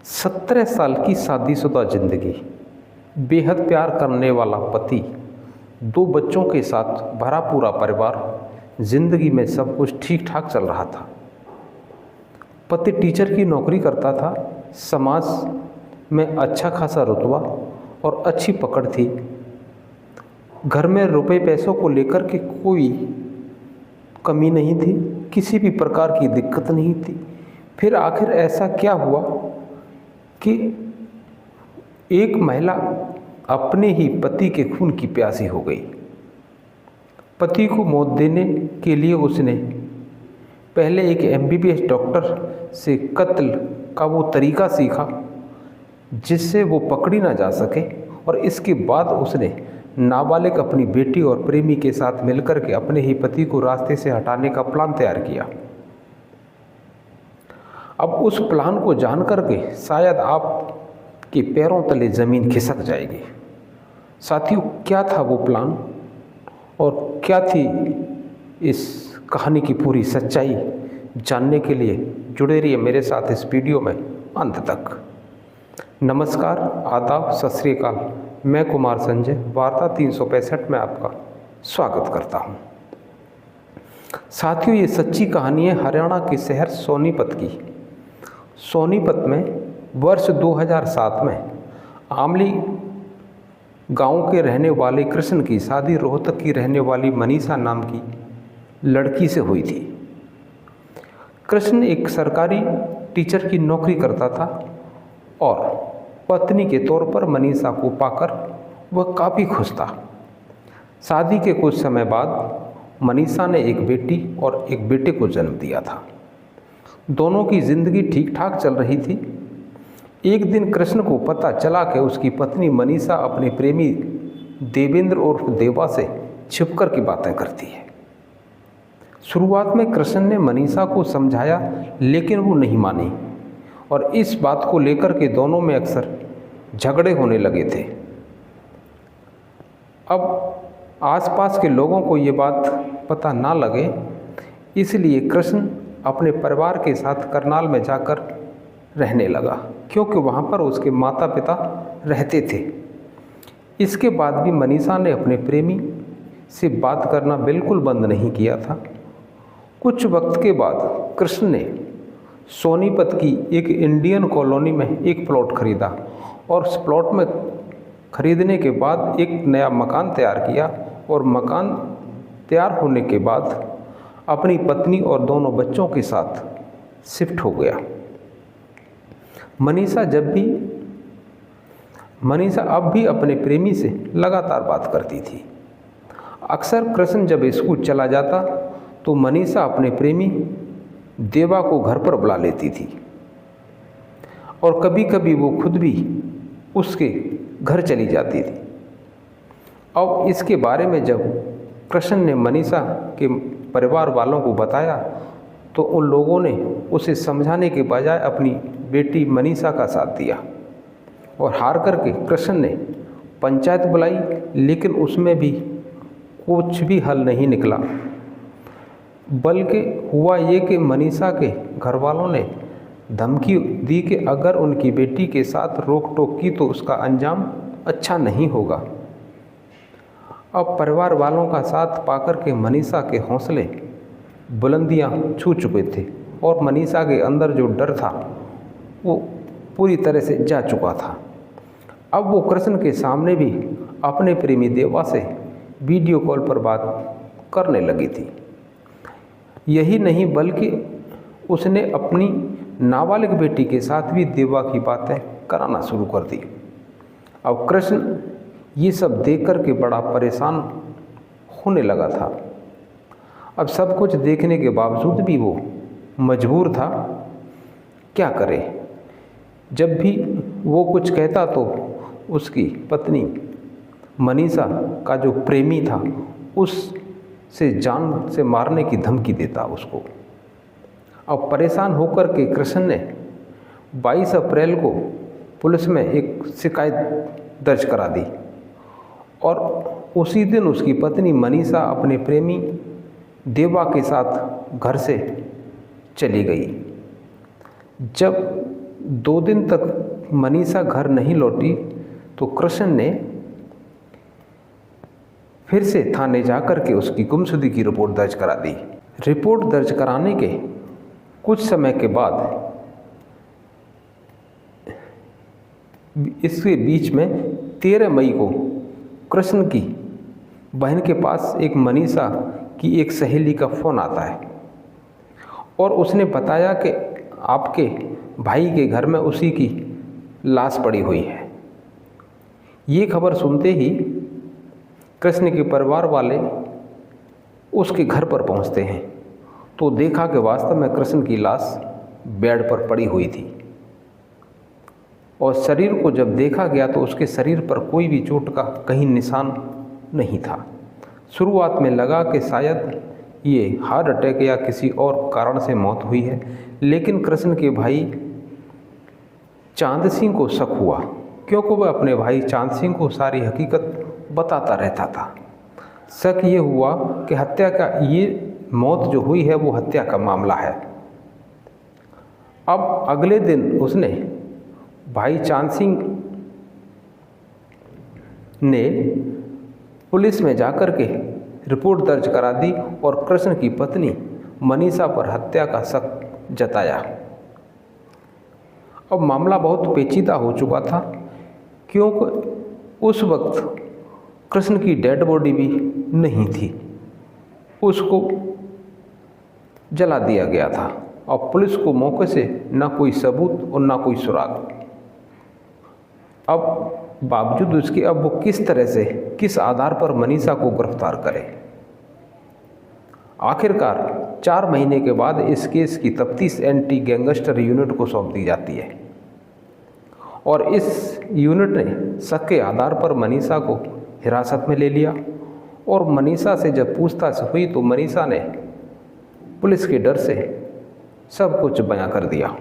17 साल की शादीशुदा जिंदगी, बेहद प्यार करने वाला पति, 2 बच्चों के साथ भरा पूरा परिवार। जिंदगी में सब कुछ ठीक ठाक चल रहा था। पति टीचर की नौकरी करता था। समाज में अच्छा खासा रुतबा और अच्छी पकड़ थी। घर में रुपए पैसों को लेकर के कोई कमी नहीं थी, किसी भी प्रकार की दिक्कत नहीं थी। फिर आखिर ऐसा क्या हुआ कि एक महिला अपने ही पति के खून की प्यासी हो गई। पति को मौत देने के लिए उसने पहले एक MBBS डॉक्टर से कत्ल का वो तरीका सीखा जिससे वो पकड़ी ना जा सके, और इसके बाद उसने नाबालिग अपनी बेटी और प्रेमी के साथ मिलकर के अपने ही पति को रास्ते से हटाने का प्लान तैयार किया। अब उस प्लान को जान करके शायद आपके पैरों तले ज़मीन खिसक जाएगी। साथियों, क्या था वो प्लान और क्या थी इस कहानी की पूरी सच्चाई, जानने के लिए जुड़े रहिए मेरे साथ इस वीडियो में अंत तक। नमस्कार, आदाब, सत श्री अकाल। मैं कुमार संजय वार्ता 365 में आपका स्वागत करता हूं। साथियों, ये सच्ची कहानी है हरियाणा के शहर सोनीपत की। सोनीपत में वर्ष 2007 में आमली गांव के रहने वाले कृष्ण की शादी रोहतक की रहने वाली मनीषा नाम की लड़की से हुई थी। कृष्ण एक सरकारी टीचर की नौकरी करता था और पत्नी के तौर पर मनीषा को पाकर वह काफ़ी खुश था। शादी के कुछ समय बाद मनीषा ने एक बेटी और एक बेटे को जन्म दिया था। दोनों की जिंदगी ठीक ठाक चल रही थी। एक दिन कृष्ण को पता चला कि उसकी पत्नी मनीषा अपने प्रेमी देवेंद्र उर्फ देवा से छिपकर की बातें करती है। शुरुआत में कृष्ण ने मनीषा को समझाया, लेकिन वो नहीं मानी और इस बात को लेकर के दोनों में अक्सर झगड़े होने लगे थे। अब आसपास के लोगों को ये बात पता ना लगे, इसलिए कृष्ण अपने परिवार के साथ करनाल में जाकर रहने लगा, क्योंकि वहाँ पर उसके माता पिता रहते थे। इसके बाद भी मनीषा ने अपने प्रेमी से बात करना बिल्कुल बंद नहीं किया था। कुछ वक्त के बाद कृष्ण ने सोनीपत की एक इंडियन कॉलोनी में एक प्लॉट खरीदा और उस प्लॉट में खरीदने के बाद एक नया मकान तैयार किया और मकान तैयार होने के बाद अपनी पत्नी और दोनों बच्चों के साथ शिफ्ट हो गया। मनीषा अब भी अपने प्रेमी से लगातार बात करती थी। अक्सर कृष्ण जब स्कूल चला जाता तो मनीषा अपने प्रेमी देवा को घर पर बुला लेती थी और कभी कभी वो खुद भी उसके घर चली जाती थी। अब इसके बारे में जब कृष्ण ने मनीषा के परिवार वालों को बताया तो उन लोगों ने उसे समझाने के बजाय अपनी बेटी मनीषा का साथ दिया और हार करके कृष्ण ने पंचायत बुलाई, लेकिन उसमें भी कुछ भी हल नहीं निकला। बल्कि हुआ ये कि मनीषा के घर वालों ने धमकी दी कि अगर उनकी बेटी के साथ रोक टोक की तो उसका अंजाम अच्छा नहीं होगा। अब परिवार वालों का साथ पाकर के मनीषा के हौसले बुलंदियां छू चुके थे और मनीषा के अंदर जो डर था वो पूरी तरह से जा चुका था। अब वो कृष्ण के सामने भी अपने प्रेमी देवा से वीडियो कॉल पर बात करने लगी थी। यही नहीं बल्कि उसने अपनी नाबालिग बेटी के साथ भी देवा की बातें कराना शुरू कर दी। अब कृष्ण ये सब देख कर के बड़ा परेशान होने लगा था। अब सब कुछ देखने के बावजूद भी वो मजबूर था, क्या करे। जब भी वो कुछ कहता तो उसकी पत्नी मनीषा का जो प्रेमी था उससे जान से मारने की धमकी देता उसको। अब परेशान होकर के कृष्ण ने 22 अप्रैल को पुलिस में एक शिकायत दर्ज करा दी और उसी दिन उसकी पत्नी मनीषा अपने प्रेमी देवा के साथ घर से चली गई। जब 2 दिन तक मनीषा घर नहीं लौटी तो कृष्ण ने फिर से थाने जाकर के उसकी गुमशुदगी की रिपोर्ट दर्ज करा दी। रिपोर्ट दर्ज कराने के कुछ समय के बाद इसके बीच में 13 मई को कृष्ण की बहन के पास एक मनीषा की एक सहेली का फ़ोन आता है और उसने बताया कि आपके भाई के घर में उसी की लाश पड़ी हुई है। ये खबर सुनते ही कृष्ण के परिवार वाले उसके घर पर पहुंचते हैं तो देखा कि वास्तव में कृष्ण की लाश बेड पर पड़ी हुई थी और शरीर को जब देखा गया तो उसके शरीर पर कोई भी चोट का कहीं निशान नहीं था। शुरुआत में लगा कि शायद ये हार्ट अटैक या किसी और कारण से मौत हुई है, लेकिन कृष्ण के भाई चांद सिंह को शक हुआ क्योंकि वह अपने भाई चांद सिंह को सारी हकीकत बताता रहता था। शक ये हुआ कि हत्या का ये मौत जो हुई है वो हत्या का मामला है। अब अगले दिन उसने भाई चांद सिंह ने पुलिस में जाकर के रिपोर्ट दर्ज करा दी और कृष्ण की पत्नी मनीषा पर हत्या का शक जताया। अब मामला बहुत पेचीदा हो चुका था क्योंकि उस वक्त कृष्ण की डेड बॉडी भी नहीं थी, उसको जला दिया गया था और पुलिस को मौके से ना कोई सबूत और ना कोई सुराग। अब बावजूद उसके अब वो किस तरह से किस आधार पर मनीषा को गिरफ्तार करे। आखिरकार 4 महीने के बाद इस केस की तफ्तीश एंटी गैंगस्टर यूनिट को सौंप दी जाती है और इस यूनिट ने शक के आधार पर मनीषा को हिरासत में ले लिया और मनीषा से जब पूछताछ हुई तो मनीषा ने पुलिस के डर से सब कुछ बयां कर दिया।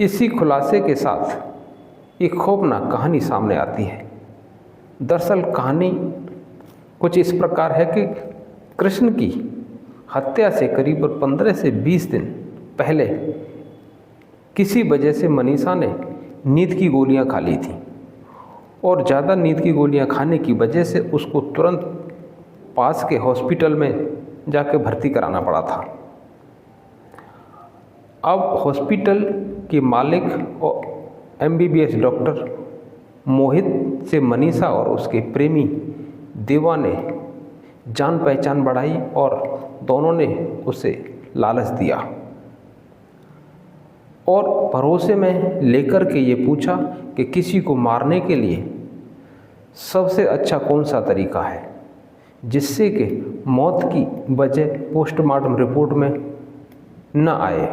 इसी खुलासे के साथ एक खौफनाक कहानी सामने आती है। दरअसल कहानी कुछ इस प्रकार है कि कृष्ण की हत्या से करीब 15 से 20 दिन पहले किसी वजह से मनीषा ने नींद की गोलियां खा ली थी और ज़्यादा नींद की गोलियां खाने की वजह से उसको तुरंत पास के हॉस्पिटल में जाके भर्ती कराना पड़ा था। अब हॉस्पिटल के मालिक और MBBS डॉक्टर मोहित से मनीषा और उसके प्रेमी देवा ने जान पहचान बढ़ाई और दोनों ने उसे लालच दिया और भरोसे में लेकर के ये पूछा कि किसी को मारने के लिए सबसे अच्छा कौन सा तरीका है जिससे कि मौत की वजह पोस्टमार्टम रिपोर्ट में न आए।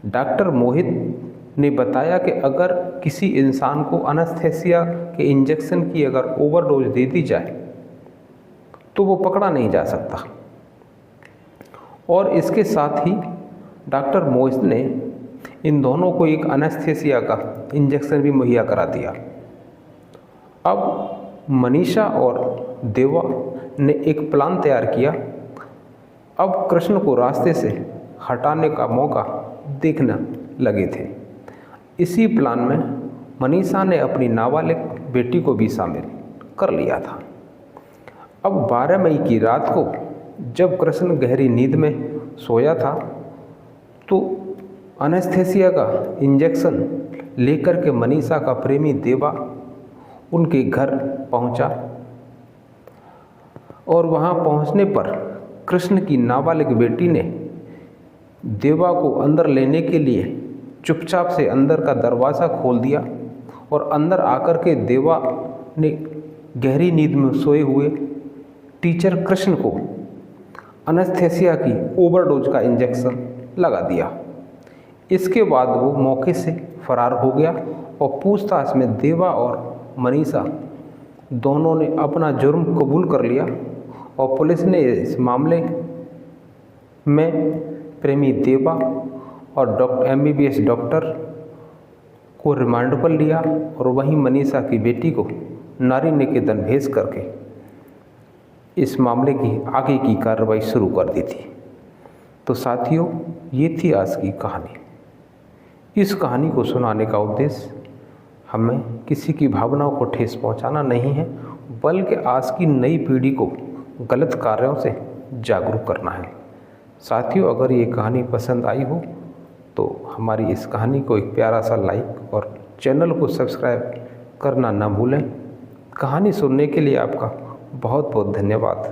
डॉक्टर मोहित ने बताया कि अगर किसी इंसान को एनेस्थीसिया के इंजेक्शन की अगर ओवरडोज दे दी जाए तो वो पकड़ा नहीं जा सकता और इसके साथ ही डॉक्टर मोहित ने इन दोनों को एक एनेस्थीसिया का इंजेक्शन भी मुहैया करा दिया। अब मनीषा और देवा ने एक प्लान तैयार किया। अब कृष्ण को रास्ते से हटाने का मौका देखने लगे थे। इसी प्लान में मनीषा ने अपनी नाबालिग बेटी को भी शामिल कर लिया था। अब 12 मई की रात को जब कृष्ण गहरी नींद में सोया था तो एनेस्थीसिया का इंजेक्शन लेकर के मनीषा का प्रेमी देवा उनके घर पहुंचा और वहां पहुंचने पर कृष्ण की नाबालिग बेटी ने देवा को अंदर लेने के लिए चुपचाप से अंदर का दरवाज़ा खोल दिया और अंदर आकर के देवा ने गहरी नींद में सोए हुए टीचर कृष्ण को एनेस्थीसिया की ओवरडोज का इंजेक्शन लगा दिया। इसके बाद वो मौके से फरार हो गया और पूछताछ में देवा और मनीषा दोनों ने अपना जुर्म कबूल कर लिया और पुलिस ने इस मामले में प्रेमी देवा और MBBS डॉक्टर को रिमांड पर लिया और वहीं मनीषा की बेटी को नारी निकेतन भेज करके इस मामले की आगे की कार्रवाई शुरू कर दी थी। तो साथियों, ये थी आज की कहानी। इस कहानी को सुनाने का उद्देश्य हमें किसी की भावनाओं को ठेस पहुंचाना नहीं है, बल्कि आज की नई पीढ़ी को गलत कार्यों से जागरूक करना है। साथियों, अगर ये कहानी पसंद आई हो तो हमारी इस कहानी को एक प्यारा सा लाइक और चैनल को सब्सक्राइब करना ना भूलें। कहानी सुनने के लिए आपका बहुत बहुत धन्यवाद।